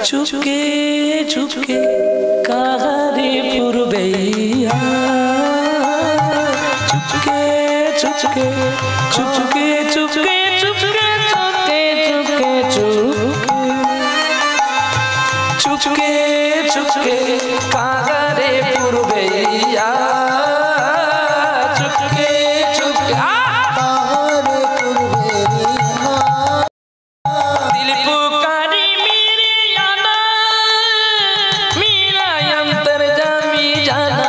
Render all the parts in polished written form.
চুপকে চুপকে কাহারে পূর্বেইয়া চুপকে চুপকে চুপকে চুপকে চুপকে চুপকে চুপকে চুপকে কাহারে পূর্বেইয়া চুপকে চুপকে दिल पुकारी मेरे आना मेरा अंतर जामी जाना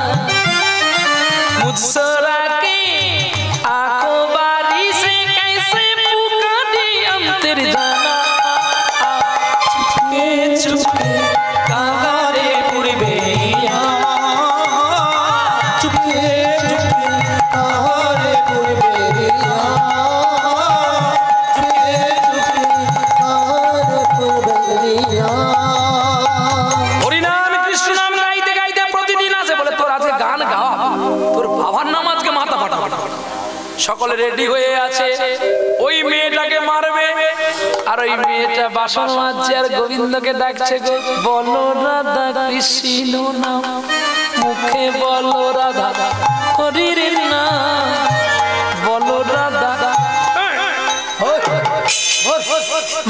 मुझसरा के आंखों बारी से कैसे पुकारी अंतर जाना चुपके चुपके काहारे पूर्वेया चुपके चुपके काहारे पूर्वेया সকলে রেডি হয়ে আছে ওই মেয়েটাকে মারবে আর ওই মেয়েটা বাসন মাজছে আর গোবিন্দকে ডাকছে গো বলো রাধা কৃষ্ণ নাম মুখে বলো রাধা হরির নাম বলো রাধা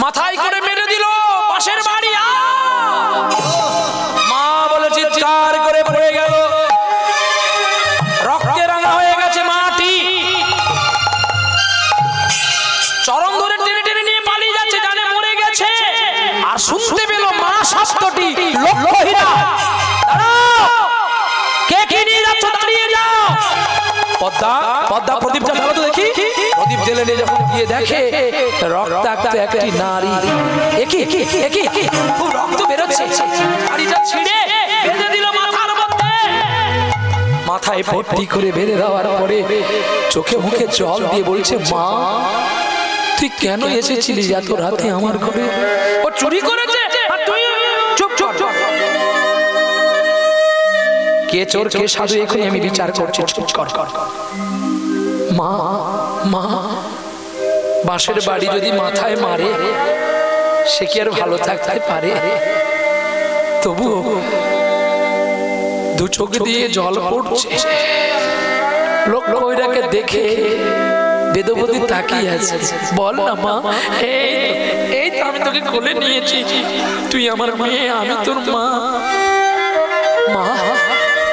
মাথায় করে মেরে দিল পাশের বাড়ি মা বলে চিৎকার করে পড়ে গেল রক্তে রাঙা হয়ে গেছে মাটি চরম ধরে টেনে টেনে নিয়ে পালিয়ে যাচ্ছে জানে মরে গেছে আর শুনতে পেল মা শব্দটি লক্ষ্যহীনা দাঁড়াও কে কে নিয়ে যাচ্ছ দাঁড়িয়ে যাও পদ্মা পদ্মা প্রদীপটা জ্বালো তো দেখি প্রদীপ জ্বেলে নিয়ে যখন গিয়ে দেখে রক্তাক্ত একটি নারী একি একি খুব রক্ত বেরোচ্ছে শাড়িটা ছিঁড়ে বেঁধে দিল মাথার মধ্যে মাথায় পট্টি করে বেঁধে দেওয়ার পরে চোখে মুখে জল দিয়ে বলছে মা তুই কেন এসেছিলি এত রাতে আমার ঘরে ও চুরি করেছে আর তুই চুপ চুপ চুপ কে চোর কে সাধু এখনই আমি বিচার করছি চুপ কর মা মা বাঁশের বাড়ি যদি মাথায় মারে সে কি আর ভালো থাকতে পারে তবু দু চোখ দিয়ে জল পড়ছে লোক ওইটাকে দেখে বেদবতী তাকিয়ে আছে বল না মা এই তো আমি তোকে কোলে নিয়েছি তুই আমার মেয়ে আমি তোর মা মা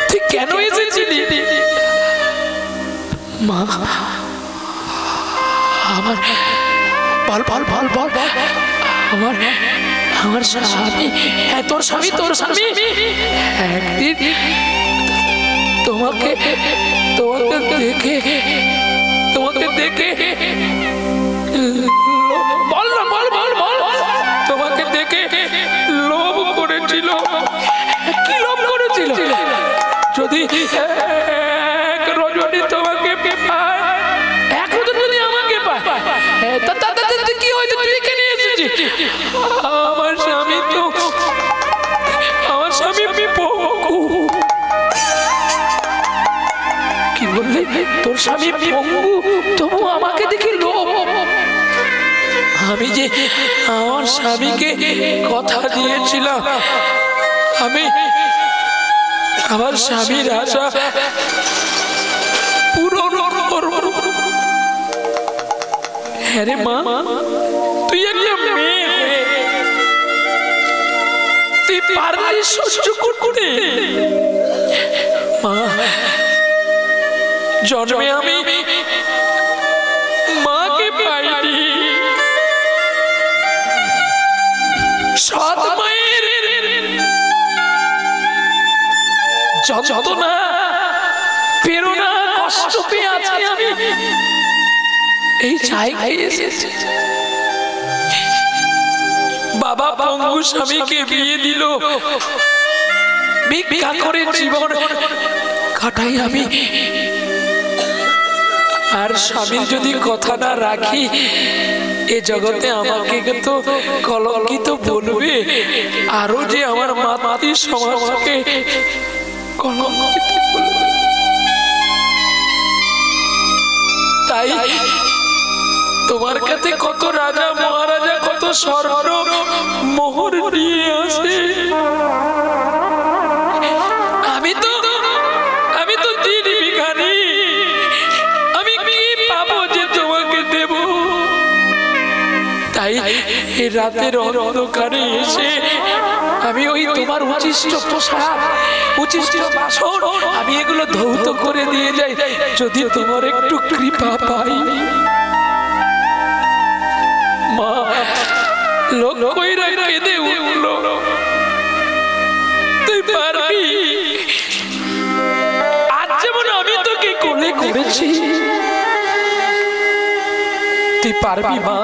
তুই কেন এসেছিলি মা আমার বল বল বল বল আমার আমার স্বামী হ্যাঁ তোর স্বামী একদিন তোমাকে দেখে বল না বল বল বল তোমাকে দেখে লোভ করেছিল কি লোভ করেছিল যদি এক রজনী তোমাকে পায় এক রজনী যদি আমাকে পায় তাতে কি হয়তো তুই কেন এসেছিস আমার স্বামী পঙ্গু কি বললি তোর স্বামী পঙ্গু তবু আমাকে দেখি লোভ আমি যে আমার স্বামীকে কথা দিয়েছিলাম আমি আমার স্বামীর আশা পূরণ করব হ্যাঁ রে মা তুই একটা মেয়ে তুই পারলি সহ্য করতে মা জন্মে আমি মাকে পাইনি সৎ মায়ের যন্ত্রণা প্রেরণা কষ্ট পেয়ে আছি আমি এই জায়গায় এসেছি বাবা পঙ্গু স্বামীকে বিয়ে দিল ভিক্ষা করে জীবন কাটাই আমি আর স্বামীর যদি কথা না রাখি এ জগতে আমাকে তো কলঙ্কিত বলবে আরো যে আমার মাতৃ সমাজকে কলঙ্কিত বলবে তাই তোমার কাছে কত রাজা মহারাজা কত স্বর্ণ মোহর নিয়ে আসে, আমি তো দিন ভিখারি, আমি কি পাবো যে তোমাকে দেব? তাই এই রাতের অন্ধকারে এসে আমি ওই তোমার উচিষ্ট পোশাক উচিষ্ট বাসন আমি এগুলো ধৌত করে দিয়ে যাই, যদি তোমার একটু কৃপা পাই। মা লোক কইরা কেঁদে উঠলো, তুই পারবি? আজ যেমন আমি তোকে কোলে করেছি, তুই পারবি মা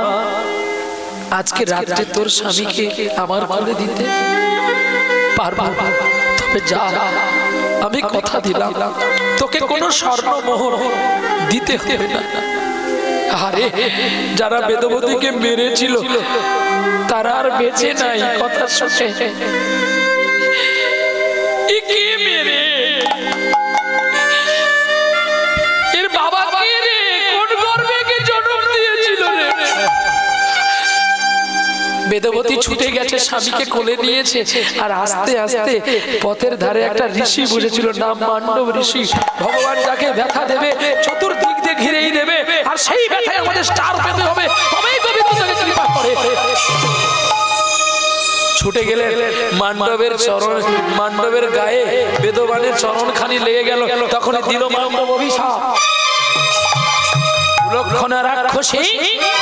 আজকে রাত্রে তোর স্বামীকে আমার কোলে দিতে? পারবো। তবে যা, আমি কথা দিলাম তোকে কোনো স্বর্ণ মোহর দিতে হবে না। আরে যারা বেদবতীকে মেরেছিল তারা আর বেঁচে নাই, কথা শুনে কে মেরে? এর বাবা কে রে? কোন গর্ভে কে জন্ম দিয়েছিল রে? বেদবতী ছুটে গেছে, স্বামীকে কোলে নিয়েছে, আর আস্তে আস্তে পথের ধারে একটা ঋষি বসেছিল, নাম মান্ডব ঋষি। ভগবান যাকে ব্যথা দেবে চতুর্দিক দিয়ে ঘিরেই দেবে, আর সেই ব্যথায় আমাদের স্টার পেতে হবে, তবেই গোবিন্দ তাকে কৃপা করে। ছুটে গেলে মান্ডবের চরণ, মান্ডবের গায়ে বেদবানের চরণখানি লেগে গেল, তখনই দিল মান্ডব অভিশাপ। লক্ষণা রাক্ষসী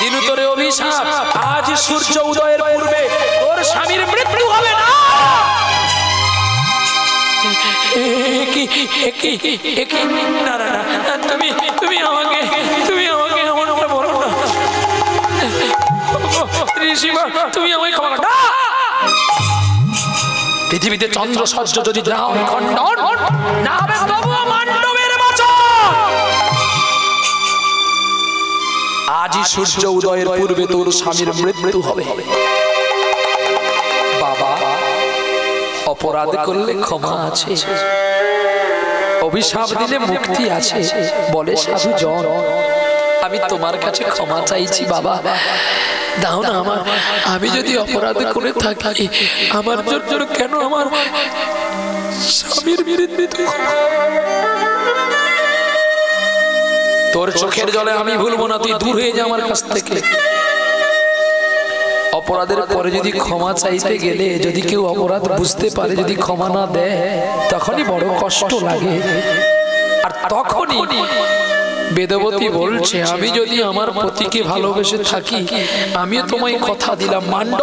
দিনু তোরে অভিশাপ, আজ সূর্য উদয়ের পূর্বে তোর স্বামীর মৃত্যু হবে না। না না না, তুমি আমাকে এমন করে বলো না ঋষিমা, তুমি আমাকে ক্ষমা করো। পৃথিবীতে চন্দ্র সূর্য যদি না হয় খণ্ডন না হবে, তবুও মান্ডবের বচন। আজই সূর্য উদয়ের পূর্বে তোর স্বামীর মৃত্যু হবে। বাবা, অপরাধ করলে ক্ষমা আছে, অভিশাপ দিলে মুক্তি আছে, বলে সাধু জন। আমি তোমার কাছে ক্ষমা চাইছি বাবা, দাও না আমার। আমি যদি অপরাধ করে থাকি, আমার জন্য কেন আমার স্বামীর মৃত্যু? তোর চোখের জলে আমি ভুলবো না, তুই দূর হয়ে যা আমার কাছ থেকে। অপরাধের পরে যদি ক্ষমা চাইতে গেলে যদি কেউ অপরাধ বুঝতে পারে, যদি ক্ষমা না দেয়, তখনই বড় কষ্ট লাগে। আর তখনই বেদবতী বলছে, আমি যদি আমার পতিকে ভালোবেসে থাকি, আমিও তোমায় কথা দিলাম মান্ডব,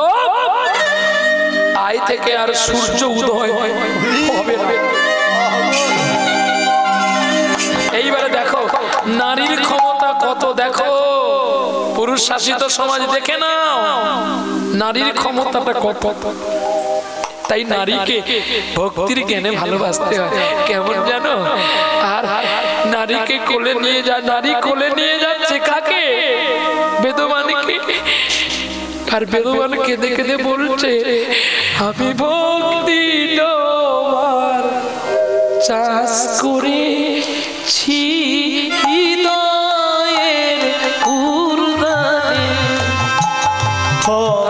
আজ থেকে আর সূর্য উদয় হবে না। এইবারে দেখো নারীর ক্ষমতা কত, দেখো পুরুষ শাসিত সমাজ দেখে নাও নারীর ক্ষমতাটা কত। তাই নারীকে ভক্তির জ্ঞানে ভালোবাসতে হয়। কেমন জানো? আর নারীকে কোলে নিয়ে যা, নারী কোলে নিয়ে যাচ্ছে কাকে? বেদবানকে। আর বেদবান কেঁদে কেঁদে বলছে, আমি ভক্তি তোমার চাষ করেছি হৃদয়ের উর্দানে,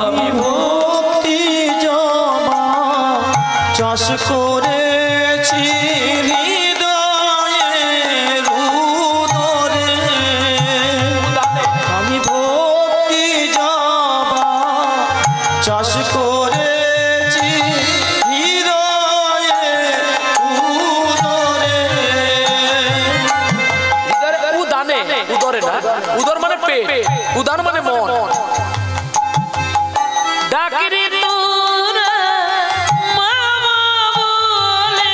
আমি ভক্তি জমা চাষ করেছি হৃদয়ের উদরে, আমি ভক্তি জমা চাষ করেছি হৃদয়ের উদরে। উদানে, উদরে না, উদর মানে পেট, উদান মানে মন। ডাকিরি তোরা মামা বলে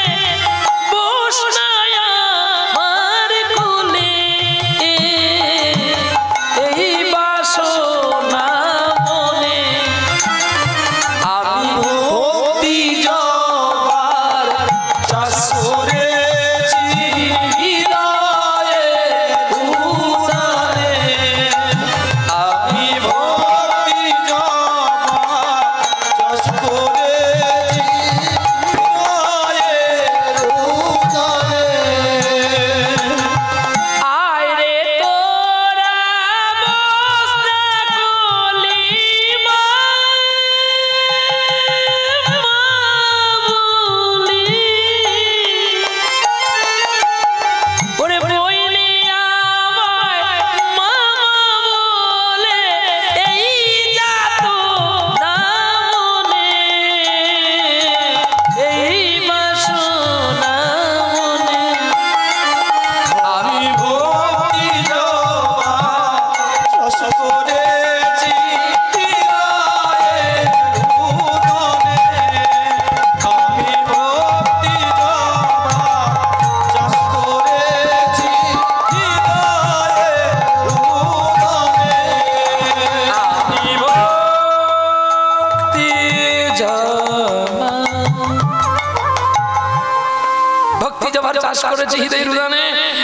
জবার চাষ করেছি হৃদয় রুদানে,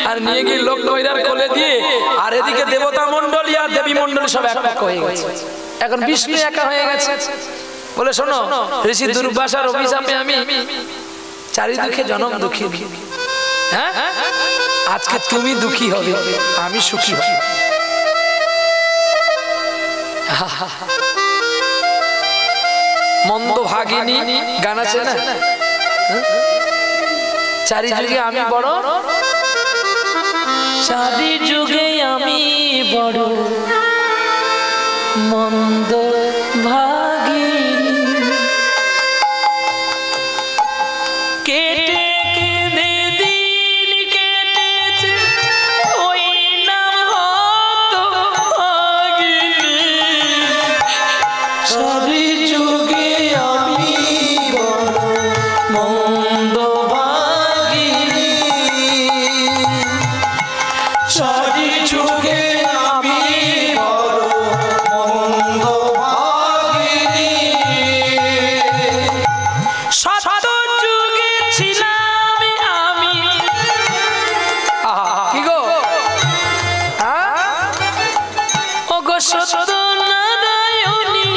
আর নিয়ে গিয়ে লোক কইরার কোলে দিয়ে, আর এদিকে দেবতা মণ্ডলী আর দেবী মণ্ডলী সব এক হয়ে গেছে। এখন বিষ্ণু একা হয়ে গেছে। বলে শোনো, ঋষি দুর্বাসার অভিশাপে আমি চারিদিকে জনম দুঃখী। হ্যাঁ, আজকে তুমি দুঃখী হবে, আমি সুখী হব। মন্দ ভাগিনী গান আছে না, চারিযুগে আমি বড়, চারিযুগে আমি বড় মন্দ ভাগিনী। কেটে কেঁদে দিন কেটেছে, ওই নাম হত ভাগিনী। চারিযুগে আমি বড় মন্দ ভাগিনী, চারিযুগে আমি বড় মন্দ ভাগিনী। সত্য যুগে ছিলাম আমি, কি গো ও গো সত্য নারায়ণী,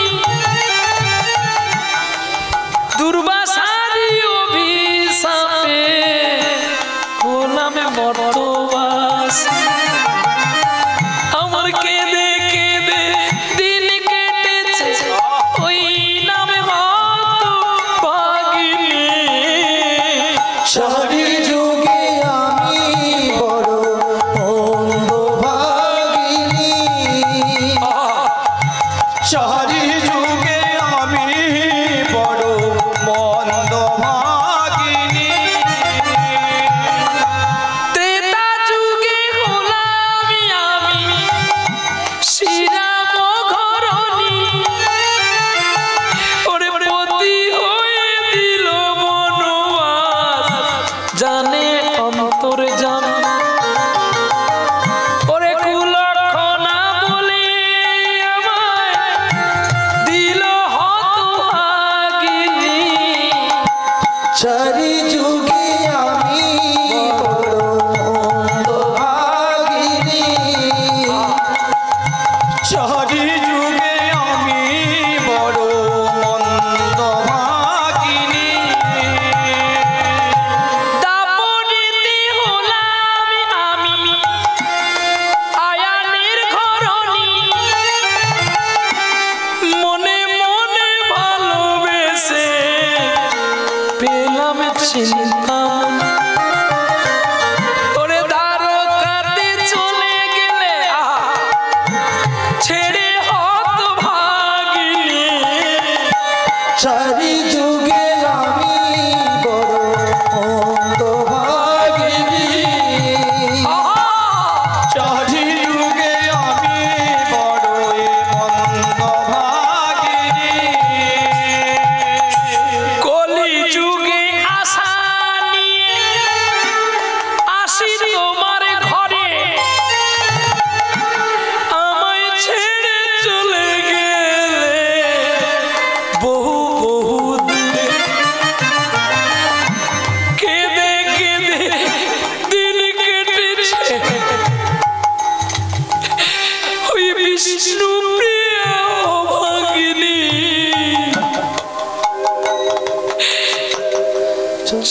দুর্বাসারি অভিশাপে হলাম মর্তবাস। আমার কেঁদে কেঁদে দিন কেটেছে, ওই নামে হত ভাগিনী। চারিযুগে আমি বড় মন্দ ভাগিনী, চারিযুগে আমি বড় মন্দ ভাগিনী। ত্রেতা যুগে হলাম আমি শ্রীরাম ঘরণী, ওরে পতি হয়ে দিল বনবাস, জানে অন্তর জান। ওরে কুলক্ষণা বলে আমায় দিল হতভাগিনী। চারিযুগে আমি বড় মন্দ ভাগিনী, চারিযুগে আমি বড় মন্দ ভাগিনী। দাপরিতে হলাম আমি আয়ানের ঘরণী, মনে মনে ভালোবেসে পেলাম চিন্তামন। ওরে দ্বারকাতে চলে গেলে ছেড়ে হতভাগিনী। চারিযুগে আমি বড় মন্দ ভাগিনী, চারিযুগে আমি বড় মন্দ ভাগিনী। কলি যুগে আশা নিয়ে আসি তোমার ঘরে, আমায় ছেড়ে চলে গেলে বহু বহু দূরে। কেঁদে কেঁদে দিন কেটেছে, ওই বিষ্ণু প্রিয়া ভাগিনী।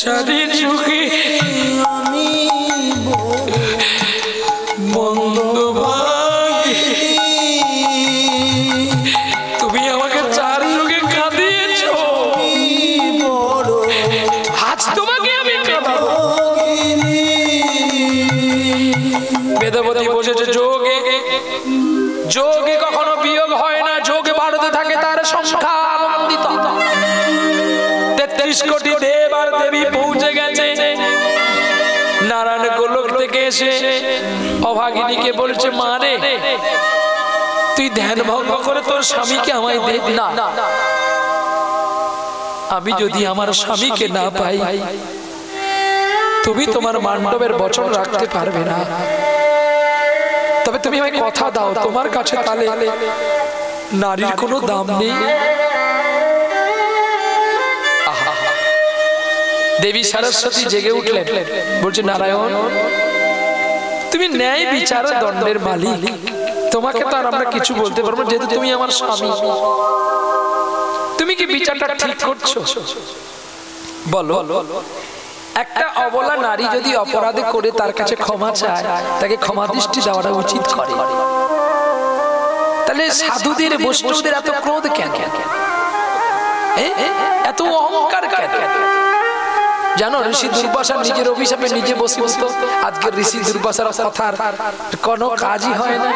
চারিযুগে আমি বড় মন্দ ভাগিনী। তুমি আমাকে চারিযুগে কাঁদিয়েছো, বড় আজ তোমাকে আমি কাঁদাবো। ভাগিনী। বেদবতী বসেছে যোগে, যোগে কখনো বিয়োগ হয় না, যোগে বাড়তে থাকে তার সংখ্যা আনন্দিত। 33 কোটি দেব আর দেবী পৌঁছে গেছে। নারায়ণ গোলক থেকে এসে অভাগিনীকে বলছে, মা রে, তুই ধ্যান ভঙ্গ করে তোর স্বামীকে আমায় দে না। আমি যদি আমার স্বামীকে না পাই, তুমি তোমার মান্ডবের বচন রাখতে পারবে না। তবে তুমি আমায় কথা দাও, তোমার কাছে তাহলে নারীর কোনো দাম নেই। দেবী সরস্বতী জেগে উঠলেন, বলছে নারায়ণ তুমি ন্যায় বিচার দণ্ডের মালিক, তোমাকে তো আর আমরা কিছু বলতে পারবো যেহেতু তুমি আমার স্বামী। তুমি কি বিচারটা ঠিক করছো বলো। একটা অবলা নারী যদি অপরাধ করে তার কাছে ক্ষমা চায়, তাকে ক্ষমা দৃষ্টি দেওয়াটা উচিত করে। তাহলে সাধুদের বৈষ্ণবদের এত ক্রোধ কেন, এত অহংকার কেন? জানো ঋষি দুর্বাসা নিজের অভিশাপে নিজে বসীভূত। আজকে ঋষি দুর্বাসার কথার কোনো কাজই হয় না।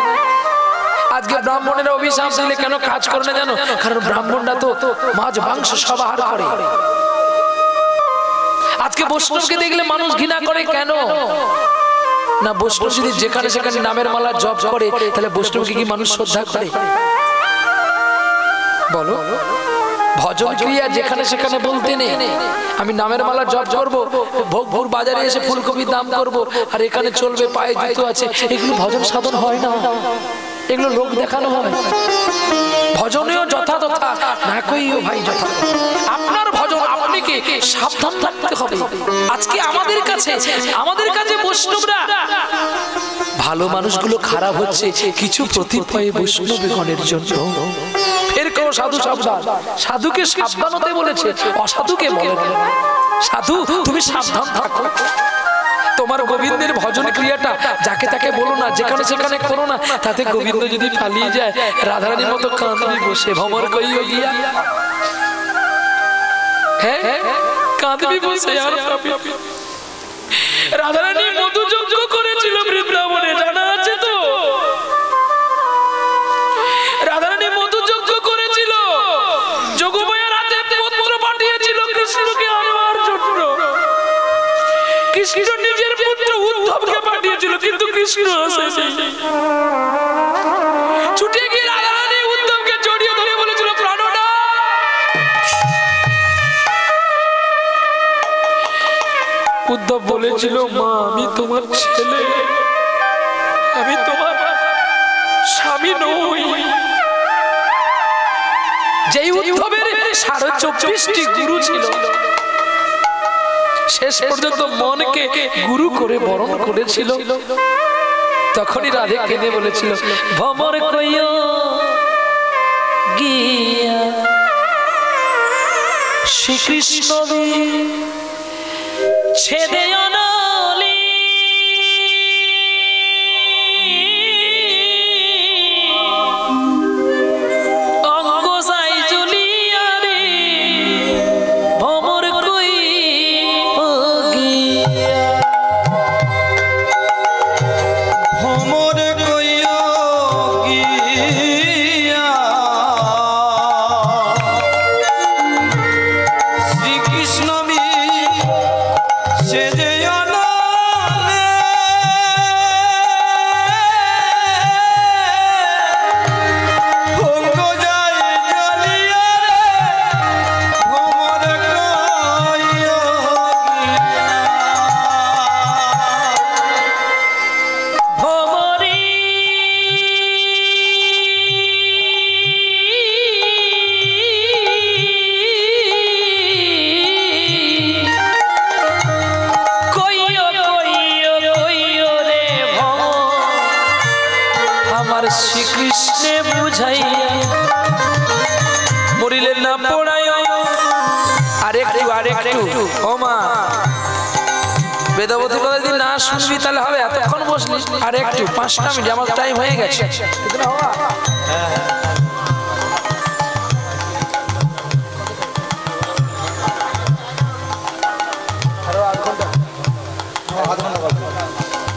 আজকে ব্রাহ্মণেরা অভিশাপ দিলে কেন কাজ করে না জানো? কারণ ব্রাহ্মণরা তো মাছ মাংস সব আহার করে। আজকে বৈষ্ণবকে দেখলে মানুষ ঘৃণা করে কেন না? বৈষ্ণব যদি যেখানে সেখানে নামের মালা জপ করে, তাহলে বৈষ্ণবকে কি মানুষ শ্রদ্ধা করে বলো? ভজন ক্রিয়া যেখানে সেখানে বলতে নেই। আমি নামের মালা জপ করবো, ভোগপুর বাজারে এসে ফুলকপির দাম করবো, আর এখানে চলবে পায়ে জুতো আছে, এগুলো ভজন সাধন হয় না, এগুলো লোক দেখানো হয়। ভজনেও যথাযথা না কইও ভাই যথা। আপনার ভজন আপনাকে সাবধান থাকতে হবে। আজকে আমাদের কাছে বৈষ্ণবরা ভালো মানুষগুলো খারাপ হচ্ছে কিছু প্রতিপয়ে বৈষ্ণবগণের জন্য। ফের কেউ সাধু সাবধান, সাধুকে সাবধান হতে বলেছে, অসাধুকে বলে সাধু তুমি সাবধান থাকো। তোমার গোবিন্দের ভজন ক্রিয়াটা যাকে তাকে বলো না, যেখানে সেখানে করো না, তাতে গোবিন্দ যদি পালিয়ে যায় রাধারানীর মতো কাঁদবি বসে ভ্রমর কইও গিয়া। হ্যাঁ কাঁদবি বসে। আর রাধারানী মধুযজ্ঞ করেছিল বৃন্দাবনে, জানা আছে তো? রাধারানী মধুযজ্ঞ করেছিল, যোগমায়ার হাতে পত্র পাঠিয়েছিল কৃষ্ণকে আনবার জন্য। কৃষ্ণ নিজের পুত্র উদ্ধবকে পাঠিয়েছিল, কিন্তু কৃষ্ণ আসেনি। ছুটে গিয়ে রাধারানী উদ্ধবকে জড়িয়ে ধরে বলেছিল প্রাণনাথ। উদ্ধব বলেছিল মা আমি তোমার ছেলে, আমি তোমার স্বামী নই। যেই উদ্ধবের 24টি গুরু ছিল, শেষ পর্যন্ত মনকে গুরু করে বরণ করেছিল, তখনই রাধে কেঁদে বলেছিল ভ্রমর কইও গিয়া শ্রীকৃষ্ণ ছেদে অনলি। অঙ্গ সাই জুলিয়া রে ভ্রমর কই গিয়া। ভ্রমর কইও গিয়া শ্রীকৃষ্ণ সেজে অনলে। অঙ্গ যায় জ্বলিয়া রে ভ্রমর কইও ভ্রমরি কইও কইও কইও রে ভ্রমর আমার শ্রীকৃষ্ণে বুঝাইয়া মরিলে না পড়ায়। আরেকটু ও মা বেদাবতী কথা যদি না শুনবি তাহলে হবে? এতক্ষণ বসলি, আরেকটু 5টা মিনিট, আমার টাইম হয়ে গেছে।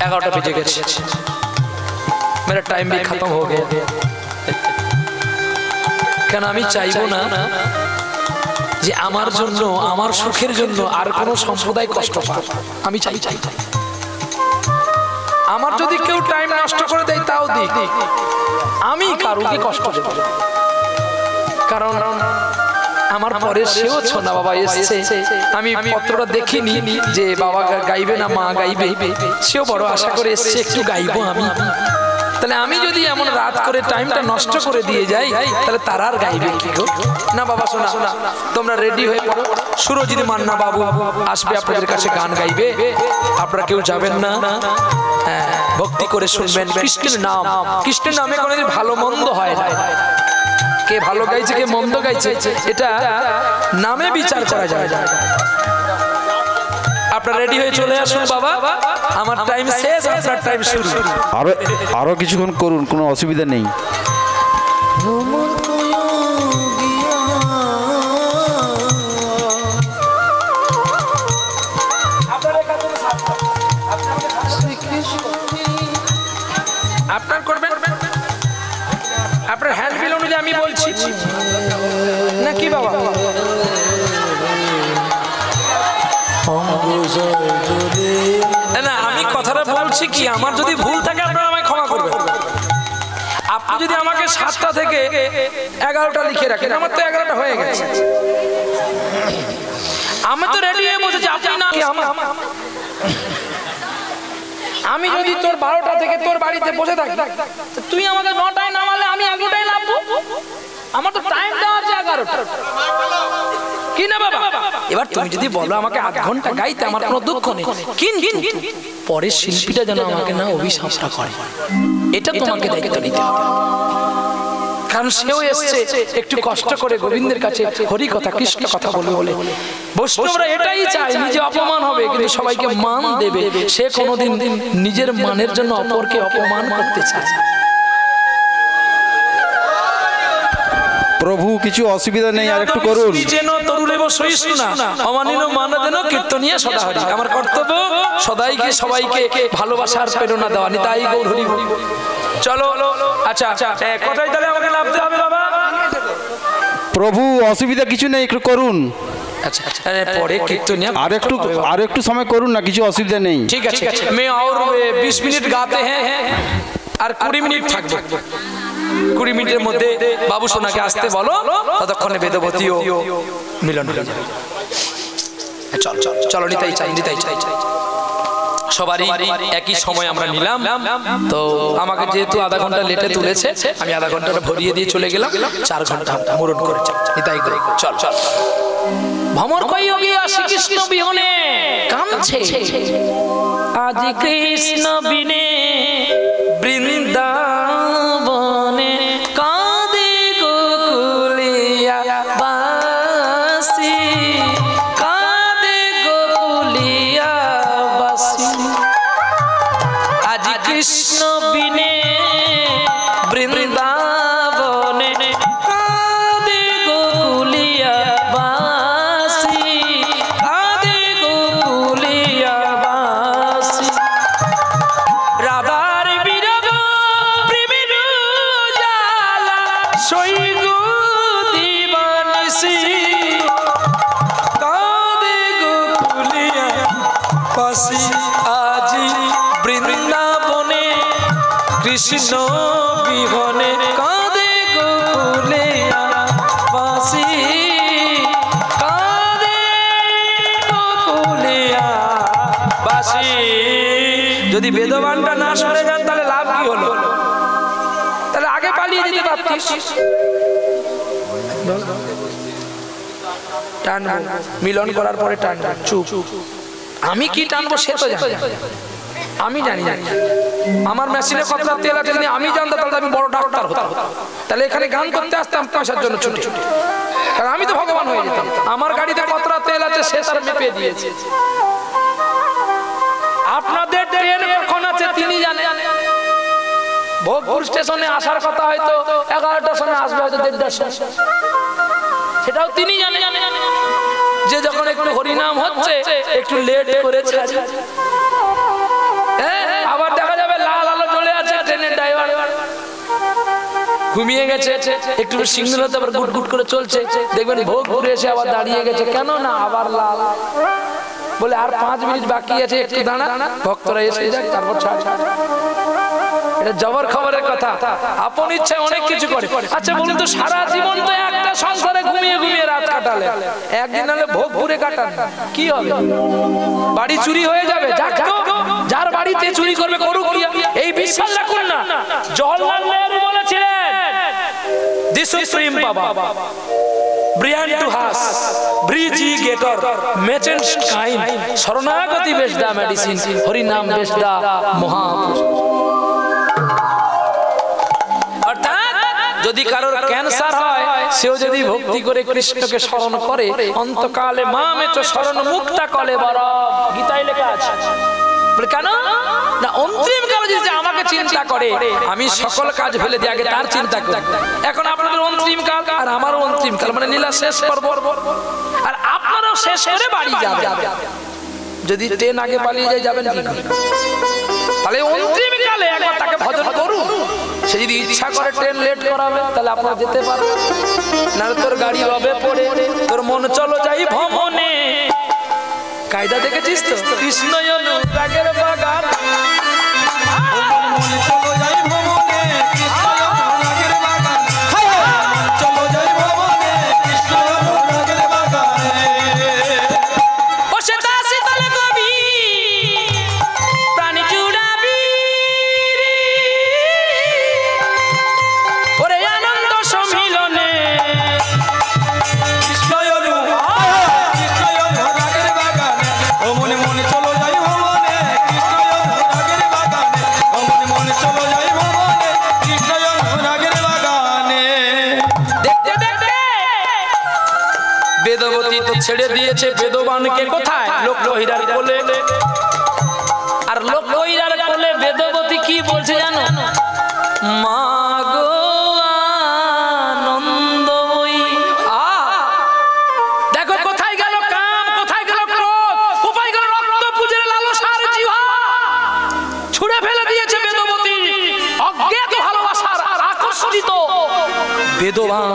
एगारोटा बजे गए, मेरा टाइम भी खत्म हो गया। কেন আমি চাইবো না যে আমার জন্য, আমার সুখের জন্য আর কোনো সম্প্রদায় কষ্ট পায়। আমি চাই আমার যদি কেউ টাইম নষ্ট করে দেয় তাও দিক, আমি কারোকে কষ্ট দেব। কারণ আমার পরে সেও ছোনা বাবা এসছে, আমি পত্রটা দেখিনি যে বাবা গাইবে না মা গাইবে, সেও বড় আশা করে এসছে একটু গাইবো আমি। তাহলে আমি যদি এমন রাত করে টাইমটা নষ্ট করে দিয়ে যাই তাহলে তারা আর গাইবে কি গো? না বাবা শোনা, তোমরা রেডি হয়ে পড়ো। সুরজিৎ মান্না বাবু আসবে আপনাদের কাছে, গান গাইবে। আপনারা কেউ যাবেন না, ভক্তি করে শুনবেন কৃষ্ণের নাম। কৃষ্ণের নামে কোনোদিন ভালো মন্দ হয় না। কে ভালো গাইছে কে মন্দ গাইছে এটা নামে বিচার করা যায়। আপনারা রেডি হয়ে চলে আসুন বাবা, আমার টাইম শেষ, আপনার টাইম শুরু। আরো কিছুক্ষণ করুন, কোনো অসুবিধা নেই। আপনার করবেন, আপনার হ্যান্ড বিল অনুযায়ী আমি বলছি না কি বাবা? না আমি কথাটা বলছি কি, আমার যদি ভুল থাকে আপনারা আমায় ক্ষমা করবেন। আপনি যদি আমাকে 7টা থেকে 11টা লিখে রাখেন, আমার তো 11টা হয়ে গেছে, আমি তো রেডি হয়ে বসেছি। আপনি না আমি যদি তোর 12টা থেকে তোর বাড়িতে বসে থাকি, তুই আমাকে 9টায় নামালে আমি 11টায় নামবো। আমার তো টাইম দেওয়া আছে 11টা, কি না বাবা? এবার তুমি যদি বলো আমাকে 8 ঘন্টা গাইতে, আমার কোনো দুঃখ নেই, কিন্তু পরের শিল্পীটা যেন আমাকে না অভিশাপটা করে, এটা তোমাকে দায়িত্ব নিতে হবে। কারণ সেও এসছে একটু কষ্ট করে গোবিন্দের কাছে হরি কথা কৃষ্ণ কথা বলে বলে। বৈষ্ণবরা এটাই চায়, নিজে অপমান হবে কিন্তু সবাইকে মান দেবে। সে কোনোদিন নিজের মানের জন্য অপরকে অপমান করতে চায়। প্রভু কিছু অসুবিধা নেই, আর একটু করুন। আমার কর্তব্য সদাইকে সবাইকে ভালোবাসার প্রেরণা দেওয়া। নিতাই গৌর হরি বল। চলো আচ্ছা কোথায় তাহলে আমাকে নামতে হবে বাবা? প্রভু অসুবিধা কিছু নেই, একটু করুন। আচ্ছা পরে কীর্তনিয়া আর একটু সময় করুন না, কিছু অসুবিধা নেই। ঠিক আছে, मैं और 20 মিনিট গাতে हैं আর 20 মিনিট থাকবে। 20 মিনিটের মধ্যে বাবু সোনাকে আসতে বলো, ততক্ষণে বেদবতীও মিলন হয়ে যাবে। চলো নিতাই চাই। সবারই একই সময় আমরা নিলাম, তো আমাকে যেহেতু আধা ঘন্টা লেটে তুলেছে, আমি আধা ঘন্টাটা ভরিয়ে দিয়ে চলে গেলাম। 4 ঘন্টা মুরন করে নিতাই করে চল। ভ্রমর কইও গিয়া শ্রীকৃষ্ণ বিহনে কাঁদছে, আজ কৃষ্ণ বিনে বৃন্দাবনে কাঁদে গোকুলিয়া বাসী, কাঁদে গোকুলিয়া বাসী। আজ কৃষ্ণ বিনে বৃন্দাবনে কাঁদে গোকুলিয়া বাসী, কাঁদে গোকুলিয়া বাসী। রাধার বিরহ প্রেমের জ্বালা সইগ দিবানিসি, কাঁদে গোকুলিয়া বাসী। আজি বৃন্দাবনে কৃষ্ণ বিহনে কাঁদে গোকুলিয়া বাসী, কাঁদে গোকুলিয়া বাসী। যদি বেদবানটা না সরে যান তাহলে লাভ কি হলো? তাহলে আগে পালিয়ে যেতে পারতিস। টানবো মিলন করার পরে টানবো, চুপ। আমি কি টানবো সে তো জানি, আমি জানি। আমার মেশিনে কতটা তেল আছে যদি আমি জানতাম তাহলে আমি বড় ডাক্তার হতাম। তাহলে এখানে গান করতে আসতাম পয়সার জন্য ছুটে, কারণ আমি তো ভগবান হয়ে যেতাম। আমার গাড়িতে কতটা তেল আছে সে তার মেপে দিয়েছে। আপনাদের ট্রেন কখন আছে তিনি জানেন। ভোগপুর স্টেশনে আসার কথা হয়তো 11টার সময় আসবে, হয়তো 1:30টার সময়, সেটাও তিনি জানেন। যে যখন একটু হরিনাম হচ্ছে একটু লেট করেছে, আবার দেখা যাবে লাল আলো জ্বলে আছে, ট্রেনের ড্রাইভার ঘুমিয়ে গেছে, একটু সিগন্যাল হতে আবার গুট গুট করে চলছে, দেখবেন ভোগ ঘুরে এসে আবার দাঁড়িয়ে গেছে। কেন না আবার লাল, বলে আর 5 মিনিট বাকি আছে, একটু দাঁড়া, ভক্তরা এসে যাক তারপর ছাড়। এটা জবর খবরের কথা। আপন ইচ্ছায় অনেক কিছু করে। আচ্ছা বলুন তো, সারা জীবন তো একটা সংসারে ঘুমিয়ে ঘুমিয়ে রাত কাটালে, একদিন হলে ভোগ ঘুরে কাটান, কি হবে? বাড়ি চুরি হয়ে যাবে, যার বাড়িতে চুরি করবে করুক। এই এই বিশ্বাস রাখুন না। জওহরলাল নেহরু বলেছিলেন, দি সুপ্রিম পাওয়ার, ব্রিয়ান টু হাস, ব্রিজি গেটর, মেচেন্স কাইন, শরণাগতি বেশ দা মেডিসিন, হরি নাম বেশ দা মহাপুরুষ। অর্থাৎ যদি কারোর ক্যান্সার হয়, সেও যদি ভক্তি করে কৃষ্ণকে স্মরণ করে, অন্তকালে মামেচ শরণ মুক্তা কলে বর, গীতায় লেখা আছে। কেন না, অন্তিম কালে যদি আমাকে চিন্তা করে, আমি সকল কাজ ফেলে দিয়ে আগে তার চিন্তা করি। এখন আপনাদের অন্তিম কাল আর আমারও অন্তিম কাল, মানে লীলা শেষ পর্ব, আর আপনারাও শেষ করে বাড়ি যাবেন। যদি ট্রেন আগে পালিয়ে যায়, যাবেন কি করে? তাহলে অন্তিম কালে একবার তাকে ভজন করুন। সে যদি ইচ্ছা করে ট্রেন লেট করাবে, তাহলে আপনারা যেতে পারবেন না। তোর গাড়ি হবে পড়ে, তোর মন চলো যাই ভ্রমণে। কায়দা দেখেছিস তো, কৃষ্ণ অনুরাগের বাগান, চলো যাই ভ্রমণে, কৃষ্ণ অনুরাগের বাগান, চলো যাই ভ্রমণে, কৃষ্ণ অনুরাগের বাগানে। ও সে দাসী তলে কবি প্রাণী জুড়াবি রে, ওরে আনন্দ সম্মিলনে, কৃষ্ণ অনুরাগের বাগানে, ও মনে মনে চলো যাই ভ্রমণে, কৃষ্ণ অনুরাগের বাগানে, ও মনে মনে চলো যাই ভ্রমণে, কৃষ্ণ অনুরাগের বাগানে। দেখতে দেখতে বেদবতী তো ছেড়ে দিয়েছে বেদবানকে। কোথায়? লোকহিরার কোলে। আর লোকহিরার কোলে বেদবতী কি বলছে জানো? মা গো আনন্দময়ী। দেখো কোথায় গেল কাম, কোথায় গেল ক্রোধ, কোথায় গেল রক্ত পূজের লালসার জিহ্বা। ছুঁড়ে ফেলে দিয়েছে বেদবতী অজ্ঞাত ভালোবাসার আর আকর্ষিত বেদবান।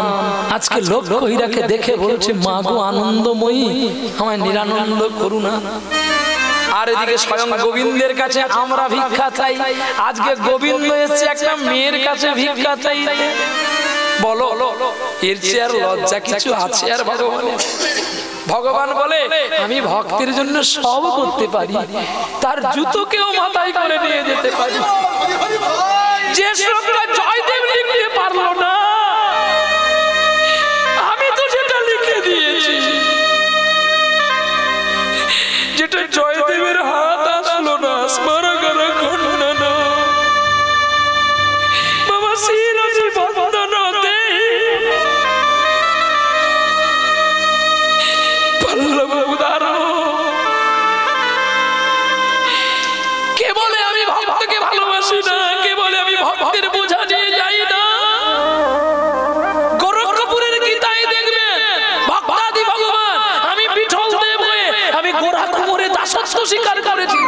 আজকে লোকহিরাকে দেখে বলছে, মা গো আনন্দময়ী, আমায় নিরানন্দ করু না। আর এদিকে স্বয়ং গোবিন্দের কাছে আমরা ভিক্ষা চাই। আজকে গোবিন্দ এসেছে একটা মেয়ের কাছে ভিক্ষা চাইতে। বলো এর চেয়ে আর লজ্জা কিছু আছে? আর ভগবান বলে, আমি ভক্তের জন্য সব করতে পারি, তার জুতোকেও মাথায় করে নিয়ে যেতে পারি। যে শ্লোকটা জয়দেব লিখতে পারলো না, আমি তো সেটা লিখে দিয়েছি। যেটা জয়দেবের হাত আসলো না, স্মরগর খণ্ডন বাবা শিরজি বন্দন দে, পল্লব উদার। কে বলে আমি ভক্তকে ভালোবাসি না? কে বলে আমি ভক্তের বোঝা নিয়ে যাই না? গোরক্ষপুরের গীতায় দেখবেন ভক্তাদি ভগবান, আমি বিঠল দেব হয়ে আমি গোরা কুমোরে দাসত্ব স্বীকার করেছি।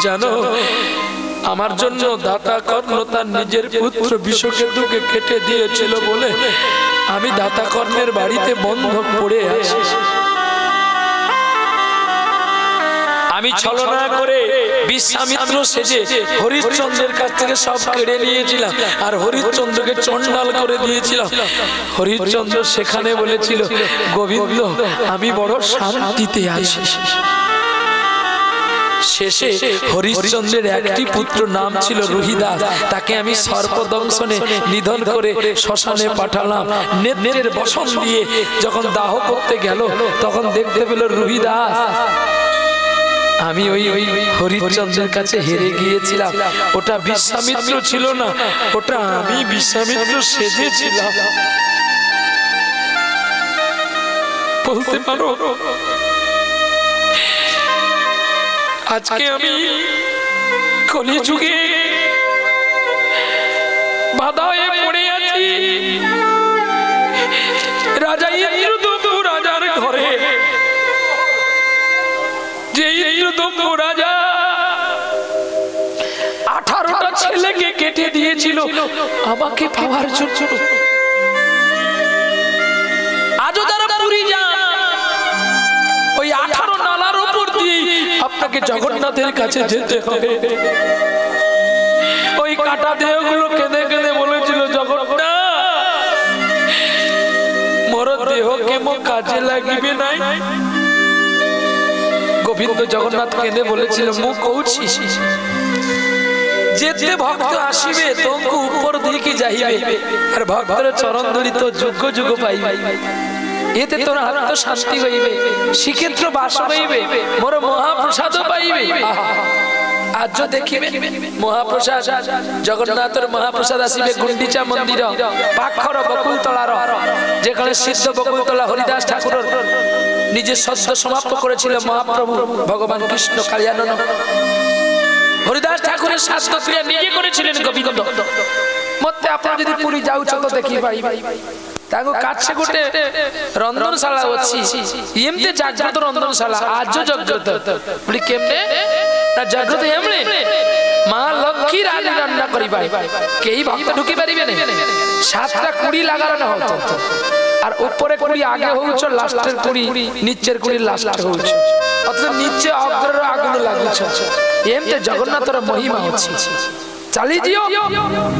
জানো, আমার জন্য দাতা কর্ণ তার নিজের পুত্র বিষকেতুকে কেটে দিয়েছিল বলে আমি দাতা কর্ণের বাড়িতে বন্ধক পড়ে আছি। আমি ছলনা করে বিশ্বামিত্র সেজে হরিশ্চন্দ্রের কাছ থেকে সব কেড়ে নিয়েছিলাম, আর হরিশ্চন্দ্রকে চণ্ডাল করে দিয়েছিলাম। হরিশ্চন্দ্র সেখানে বলেছিল, গোবিন্দ আমি বড় শান্তিতে আছি। শেষে হরিশ্চন্দ্রের একটি পুত্র নাম ছিল রুহিদাস, তাকে আমি সর্পদংশনে নিধন করে শ্মশানে পাঠালাম। নেত্রের বসন দিয়ে যখন দাহ করতে গেল, তখন দেখতে পেল রুহিদাস। আমি ওই হরিশ্চন্দ্রের কাছে হেরে গিয়েছিলাম। ওটা বিশ্বামিত্র ছিল না, ওটা আমি বিশ্বামিত্র সেজেছিলাম। বলতে পারো আজকে আমি কলিযুগে বাধা হয়ে পড়ে আছি। রাজা ইন্দ্রদম্ভ রাজার ঘরে, যে ইন্দ্রদম্ভ রাজা 18টা ছেলেকে কেটে দিয়েছিল আমাকে পাওয়ার জন্য। আজও তারা পুরী যান, ওই 18 নালার উপর দিয়ে আপনাকে জগন্নাথের কাছে যেতে হবে। ওই কাটা দেহগুলো কেঁদে কেঁদে বলেছিল, জগন্নাথ মোর দেহকে মো কাজে লাগিবে নাই। গোবিন্দ জগন্নাথ কেঁদে বলেছিল মুখ কৌছি যেতে ভক্ত আসিবে তঙ্কু উপর দিকে যাইবে আর ভক্তের চরণ ধরি তো যোগ্য যুগ পাইবে এতে তোর আত্ম শান্তি হইবে শ্রীক্ষেত্র বাস হইবে মোর মহাপ্রসাদ পাইবে আজ দেখিবে মহাপ্রসাদ জগন্নাথের মহাপ্রসাদ আসিবে গুন্ডিচা মন্দির পাখর বকুলতলার যেখানে সিদ্ধ বকুলতলা হরিদাস ঠাকুর নিজের সদ্য সমাপ্ত করেছিল মহাপ্রভু ভগবান কৃষ্ণ কালিয়ানন হরিদাস ঠাকুরের শ্রাদ্ধ ক্রিয়া নিজে করেছিলেন গোবিন্দ মতে আপনারা যদি পুরী যাউছ তো দেখি পাই তাগো কাছে গোটে রন্ধনশালা ଅଛି এমতে জাগ্রত রন্ধনশালা আজ জাগ্রত বলি কেমনে না জাগ্রত এমনে মা লক্ষ্মী রানী রান্না করিবা কেই ভক্ত ঢুকি পারিবে না সাতটা কুড়ি লাগানো হতো আর উপরে কুড়ি আগে হউছ লাস্টের কুড়ি নিচের কুড়ি লাস্টে হউছ অথচ নিচে অগ্রর আগুন লাগুছ এমতে জগন্নাথর মহিমা ଅଛି চালি দিও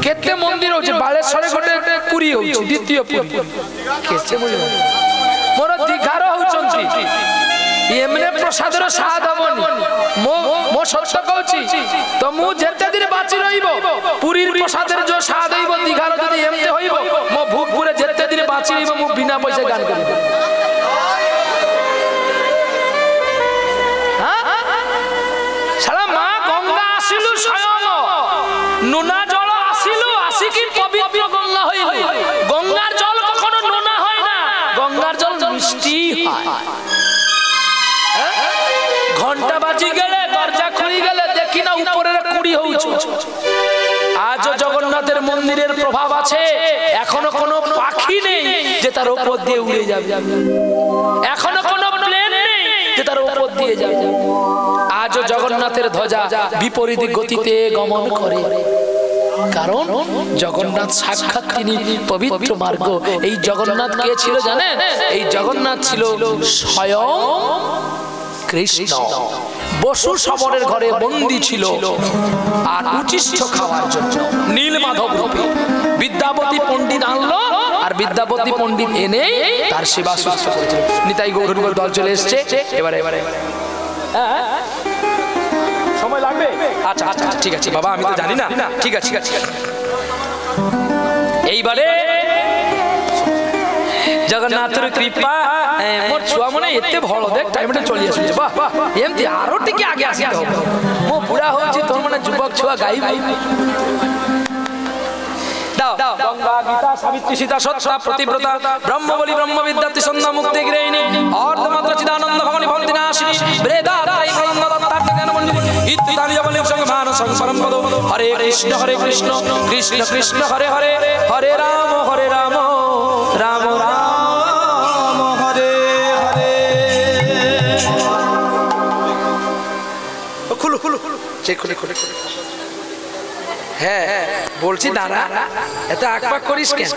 কেতে মন্দির হচ্ছে বালেশ্বরে গোটে পুরী হচ্ছে দ্বিতীয় পুরী কেতে মন্দির মোর দীঘার হচ্ছন্তি এমনে প্রসাদর স্বাদ হবনি মো সত্য কହୁছি তো মু যেতে দিন বাঁচি রইব পুরীর প্রসাদের যে স্বাদ হইব দীঘার যদি এমতে হইব মো ভোগপুরে যেতে দিন বাঁচি রইব মু বিনা পয়সা গান করিব সারা মা গঙ্গা আসিলু স্বয়ং নোনা জল আসিলু আসিকি পবিত্র গঙ্গা হইল গঙ্গার জল কখনো নোনা হয় না গঙ্গার জল মিষ্টি হয় ঘন্টা বাজি গেলে দরজা খুলি গেলে দেখি না উপরের কুড়ি হচ্ছে আজও জগন্নাথের মন্দিরের প্রভাব আছে এখনো কোনো পাখি নেই যে তার উপর দিয়ে উড়ে যাবে এখনো কোনো প্লেন নেই যে তার উপর দিয়ে যাবে আজও জগন্নাথের ধ্বজা বিপরীত গতিতে গমন করে কারণ জগন্নাথ সাক্ষাৎ তিনি পবিত্র মার্গ এই জগন্নাথ কে ছিল জানেন এই জগন্নাথ ছিল স্বয়ং কৃষ্ণ বসু শবরের ঘরে বন্দী ছিল আর উচ্ছিষ্ট খাওয়ার জন্য নীলমাধব রূপে বিদ্যাপতি পণ্ডিত আনলো আর বিদ্যাপতি পণ্ডিত এনে তার সেবা শুশ্রূষা করেছিল নিতাই গৌরহরিবল দল চলে এসেছে এবারে সময় লাগবে আচ্ছা আচ্ছা ঠিক আছে বাবা আমি তো জানি না ঠিক আছে এইবারে জগন্নাথের কৃপা মোর ছুয়া মনে এতে ভালো দেখ টাইমটা চলে আসছে বাহ এমতি আরো টিকে আগে আসিতে হবে মো বুড়া হচ্ছে তোর মানে যুবক ছুয়া গাইবি দাও গঙ্গা গীতা সাবিত্রী সীতা সত্তা প্রতিব্রতা ব্রহ্মবলি ব্রহ্মবিদ্যাতি সন্ধ্যা মুক্তি গৃহিণী অর্ধমাত্র চিদানন্দ ভগনি ভক্তি নাশিনী বেদাত্রাই ব্রহ্ম দত্তার্থ জ্ঞান মঞ্জুরি ইত্যাদি বলি সঙ্গে মান সঙ্গ পরমপদ হরে কৃষ্ণ কৃষ্ণ কৃষ্ণ হরে হরে হরে রাম রাম রাম হরে হরে খুলো চেক খুলে হ্যাঁ বলছি দাঁড়া এত আকপাক করিস কেন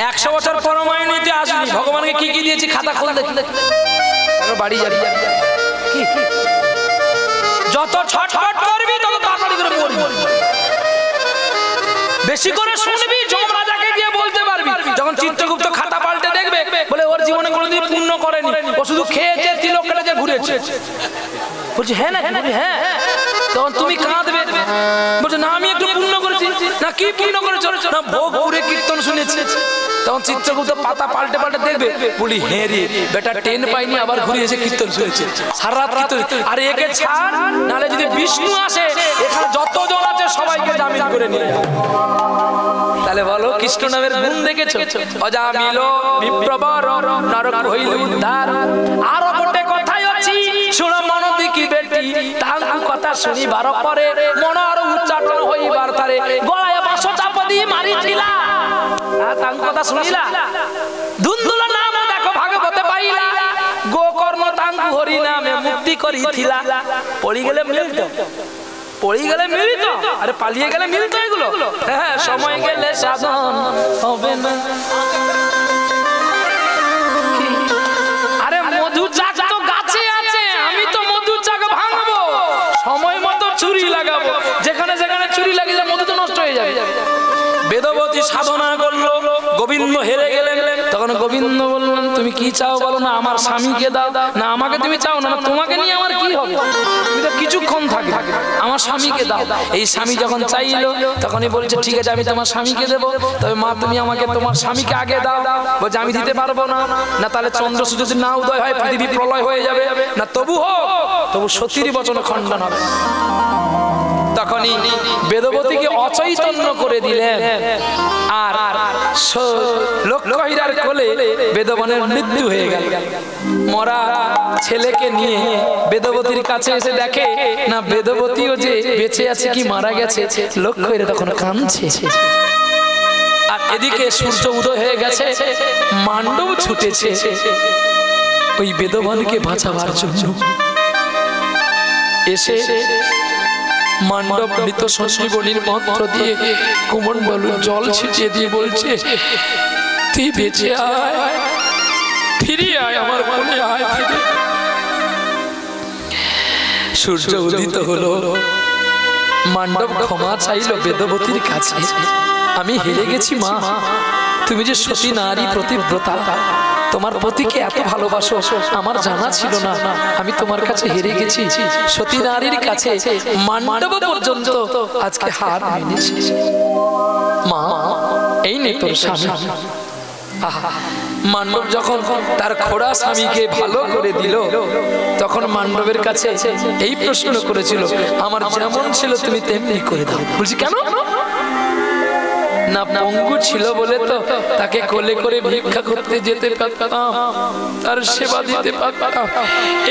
100 বছর পরমায়ু নিতে আসবি ভগবানকে কি কি দিয়েছি খাতা খোল দেখি বাড়ি যাবি কি যত ছটফট করবি তত তাড়াতাড়ি করে মরবি বেশি করে শুনবি যম রাজাকে গিয়ে বলতে পারবি যখন চিত্রগুপ্ত খাতা পাল্টে দেখবে বলে ওর জীবনে কোনোদিন পুণ্য করেনি ও শুধু খেয়েছে তিলক কেটেছে ঘুরেছে বলছি হ্যাঁ না হ্যাঁ তখন তুমি কাঁদবে বলছো না আমি একটু পুণ্য করেছি না কি পুণ্য করেছো না ভোগ পুরে কীর্তন শুনেছি তখন চিত্রগুপ্ত পাতা পাল্টে দেখবে বলি হ্যাঁ রে বেটা টেন পাইনি আবার ঘুরে এসে কীর্তন শুনেছে সারা রাত কীর্তন আরে একে ছাড় নাহলে যদি বিষ্ণু আসে এখানে যতজন আছে সবাইকে জামিন করে নিয়ে তাহলে বলো কৃষ্ণ নামের গুণ দেখেছো অজামিল বিপ্রবর নরক হইল উদ্ধার আর গোটে কথাই আছে শুণ মন দেখি বেটি তাঙ্কু কথা শুনিবার পরে মনর উচ্চাটন হইবার তারে গলায় বাঁশ চাপ দিয়ে মারিছিলা তাঙ্কু কথা শুনিলা ধুন্দুল নাম দেখো ভাগবতে পাইলা গোকর্ণ তাঙ্কু হরি নামে মুক্তি করিছিলা পড়ি গেলে মিলিত আরে পালিয়ে গেলে মিলিত এগুলো হ্যাঁ সময় গেলে সাধন হবে না আরে মধু চাক তো গাছে আছে আমি তো মধু চাক ভাঙবো সময় মতো চুরি লাগাবো যেখানে চুরি লাগিয়ে মধু তো নষ্ট হয়ে যাবে বেদবতী সাধনা করলো গোবিন্দ হেরে গেলেন। তখন গোবিন্দ বললেন তুমি কি চাও বলো না, আমার স্বামীকে দাও না, আমাকে তুমি চাও না, তোমাকে নিয়ে আমার কি হবে, তুমি তো কিছুক্ষণ থাকবে, আমার স্বামীকে দাও। এই স্বামী যখন চাইলো তখনই বলছে ঠিক আছে আমি তোমার স্বামীকে দেবো, তবে মা তুমি আমাকে তোমার স্বামীকে আগে দাও। বলছে আমি দিতে পারবো না, না তাহলে চন্দ্র সূর্য যদি না উদয় হয় পৃথিবী প্রলয় হয়ে যাবে, না তবু হোক, তবু সতীর বচন খণ্ডন হবে। তখনই বেদবতীকে অচৈতন্য করে দিলেন, আর লক্ষ্মীরার কোলে বেদবনের মৃত্যু হয়ে গেল। মরা ছেলেকে নিয়ে বেদবতীর কাছে এসে দেখে না বেদবতীও যে বেঁচে আছে কি মারা গেছে। লক্ষ্মীরা তখন কাঁদছে, আর এদিকে সূর্য উদয় হয়ে গেছে, মান্ডব ছুটেছে ওই বেদবনকে বাঁচাবার জন্য। এসে মান্ডব মৃত সঞ্জীবনীর মন্ত্র দিয়ে কুমণ্ডলু জল ছিটিয়ে দিয়ে বলছে তুই বেঁচে আয়, ফিরে আয় আমার মনে আয় ফিরে। সূর্য উদিত হলো, মান্ডব ক্ষমা চাইল বেদবতীর কাছে, আমি হেরে গেছি মা, তুমি যে সতী নারী প্রতিব্রতা, তোমার পতিকে এত ভালোবাসো আমার জানা ছিল না, আমি তোমার কাছে হেরে গেছি। সতী নারীর কাছে মান্ডব পর্যন্ত আজকে হার মেনেছে। মা এই নে তোর স্বামী। মান্ডব যখন তার খোড়া স্বামীকে ভালো করে দিল, তখন মান্ডবের কাছে এই প্রশ্ন করেছিল আমার যেমন ছিল তুমি তেমনি করে দাও। বলছি কেন না, পঙ্গু ছিল বলে তো তাকে কোলে করে ভিক্ষা করতে যেতে পারতাম, তার সেবা দিতে পারতাম।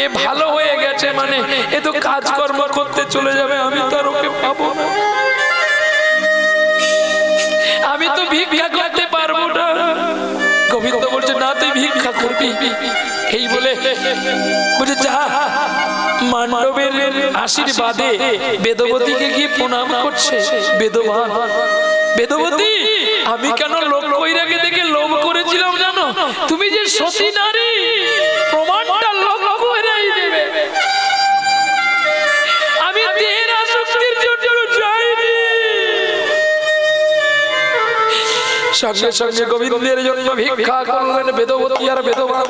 এ ভালো হয়ে গেছে মানে এ তো কাজকর্ম করতে চলে যাবে, আমি তো আর ওকে পাবো না, আমি তো ভিক্ষা করতে পারবো না। গোবিন্দ বলছে না তুই ভিক্ষা করবি। এই বলে বলছে যা, মান্ডবের আশীর্বাদে বেদবতীকে গিয়ে প্রণাম করছে। বেদবান বেদবতী আমি কেন লক্ষ্মীরাকে দেখে লোভ করেছিলাম জানো, তুমি যে সতী নারী প্রমাণটা লক্ষ্মীরাই দেবে, আমি দেহের আসক্তির জন্য যাইনি। সঙ্গে সঙ্গে গোবিন্দের জন্য ভিক্ষা করলেন বেদবতী আর বেদবান।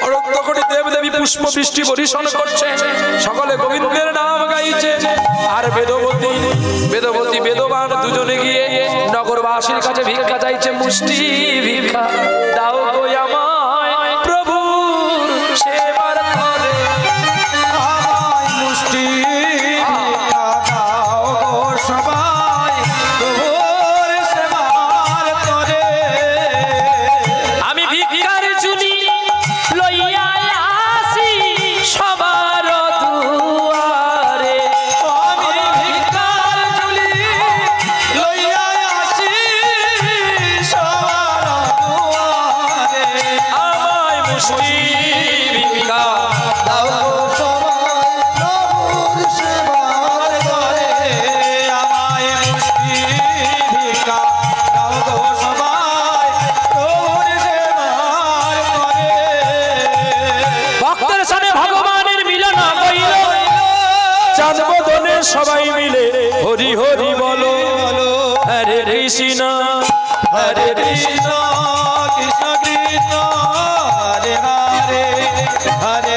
অরণ্যকোটি দেবদেবী পুষ্প বৃষ্টি বর্ষণ করছে, সকলে গোবিন্দের নাম গাইছে। আর বেদবতী বেদবান দুজনে গিয়ে নগরবাসীর কাছে ভিক্ষা চাইছে, মুষ্টি ভিক্ষা দাও গো আমায় প্রভুর সেবার তরে, আমায় মুষ্টি ভিক্ষা দাও গো সবাই প্রভুর সেবার তরে। আমি ভিক্ষার ঝুলি লইয়া আসি সবার দুয়ারে, আমি ভিক্ষার ঝুলি লইয়া আসি সবার দুয়ারে। আমায় মুষ্টি ভিক্ষা দাও গো সবাই প্রভুর সেবার তরে। আমায় মুষ্টি ভিক্ষা দাও গো সবাই প্রভুর সেবার তরে। ভক্তের সাথে ভগবানের মিলন হইল, চাঁদ বদনে সবাই মিলে হরি হরি বলো, হরে কৃষ্ণ হরে কৃষ্ণ কৃষ্ণ কৃষ্ণ হরে হরে হরে